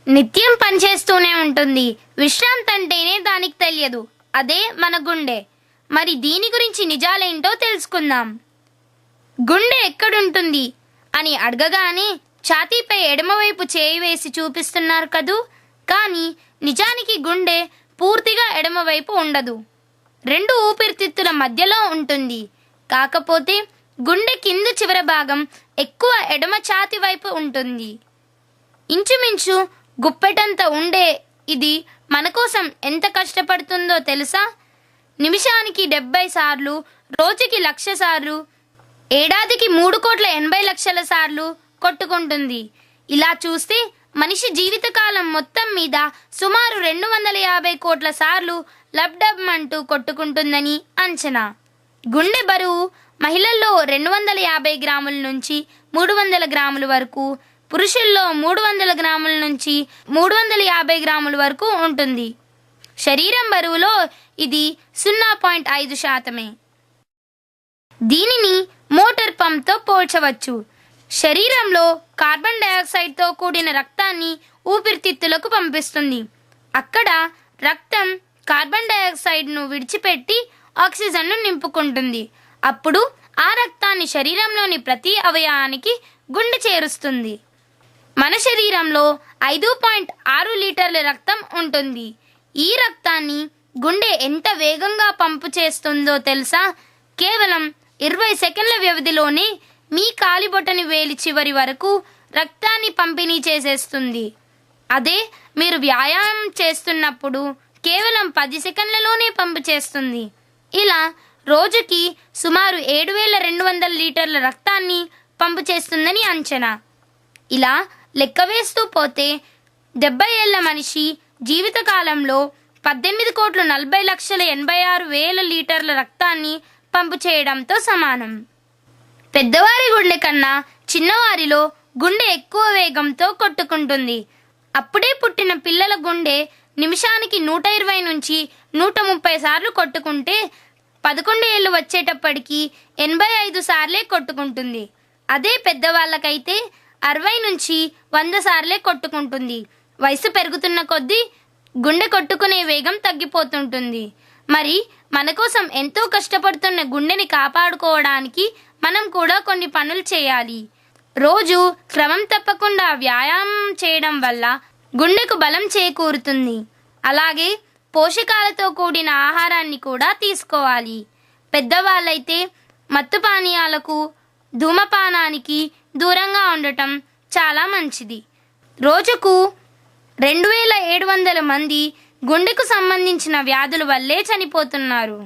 నిత్యం పనిచేస్తూనే ఉంటుంది. విశ్రాంతి అంటేనే దానికి తెలియదు. అదే మన గుండె. మరి దీని గురించి నిజాలేంటో తెలుసుకుందాం. గుండె ఎక్కడుంటుంది అని అడగగానే ఛాతీపై ఎడమవైపు చేయి వేసి చూపిస్తున్నారు కదూ. కానీ నిజానికి గుండె పూర్తిగా ఎడమవైపు ఉండదు. రెండు ఊపిరితిత్తుల మధ్యలో ఉంటుంది. కాకపోతే గుండె కింద చివరి భాగం ఎక్కువ ఎడమ ఛాతీ వైపు ఉంటుంది. ఇంచుమించు గుప్పెటంత ఉండే ఇది మన కోసం ఎంత కష్టపడుతుందో తెలుసా? నిమిషానికి 70 సార్లు, రోజుకి 1,00,000 సార్లు, ఏడాదికి 3,80,00,000 సార్లు కొట్టుకుంటుంది. ఇలా చూస్తే మనిషి జీవితకాలం మొత్తం మీద సుమారు 250 కోట్ల సార్లు లబ్డబ్ అంటూ కొట్టుకుంటుందని అంచనా. గుండె బరువు మహిళల్లో 250 గ్రాముల నుంచి 300 గ్రాముల వరకు, పురుషుల్లో 300 గ్రాముల నుంచి 350 గ్రాముల వరకు ఉంటుంది. శరీరం బరువులో ఇది 0.5%. దీనిని మోటార్ పంప్తో పోల్చవచ్చు. శరీరంలో కార్బన్ డయాక్సైడ్తో కూడిన రక్తాన్ని ఊపిరితిత్తులకు పంపిస్తుంది. అక్కడ రక్తం కార్బన్ డయాక్సైడ్ను విడిచిపెట్టి ఆక్సిజన్ను నింపుకుంటుంది. అప్పుడు ఆ రక్తాన్ని శరీరంలోని ప్రతి అవయవానికి గుండె చేరుస్తుంది. మన శరీరంలో 5.6 లీటర్ల రక్తం ఉంటుంది. ఈ రక్తాన్ని గుండె ఎంత వేగంగా పంపు చేస్తుందో తెలుసా? కేవలం 20 సెకండ్ల వ్యవధిలోనే మీ కాలిబొటని వేలి చివరి వరకు రక్తాన్ని పంపిణీ చేసేస్తుంది. అదే మీరు వ్యాయామం చేస్తున్నప్పుడు కేవలం 10 సెకండ్లలోనే పంపు చేస్తుంది. ఇలా రోజుకి సుమారు 7,200 లీటర్ల రక్తాన్ని పంపు చేస్తుందని అంచనా. ఇలా లెక్క వేస్తూ పోతే 70 ఏళ్ల మనిషి జీవితకాలంలో 18,40,86,000 లీటర్ల రక్తాన్ని పంపు చేయడంతో సమానం. పెద్దవారి గుండె కన్నా చిన్నవారిలో గుండె ఎక్కువ వేగంతో కొట్టుకుంటుంది. అప్పుడే పుట్టిన పిల్లల గుండె నిమిషానికి 120 నుంచి 130 సార్లు కొట్టుకుంటే 11 ఏళ్ళు వచ్చేటప్పటికి 85 సార్లే కొట్టుకుంటుంది. అదే పెద్దవాళ్ళకైతే 60 నుంచి 100 సార్లే కొట్టుకుంటుంది. వయసు పెరుగుతున్న కొద్దీ గుండె కొట్టుకునే వేగం తగ్గిపోతుంటుంది. మరి మన కోసం ఎంతో కష్టపడుతున్న గుండెని కాపాడుకోవడానికి మనం కూడా కొన్ని పనులు చేయాలి. రోజు క్రమం తప్పకుండా వ్యాయామం చేయడం వల్ల గుండెకు బలం చేకూరుతుంది. అలాగే పోషకాలతో కూడిన ఆహారాన్ని కూడా తీసుకోవాలి. పెద్దవాళ్ళైతే మత్తు పానీయాలకు, ధూమపానానికి దూరంగా ఉండటం చాలా మంచిది. రోజుకు 2,700 మంది గుండెకు సంబంధించిన వ్యాధుల వల్లే చనిపోతున్నారు.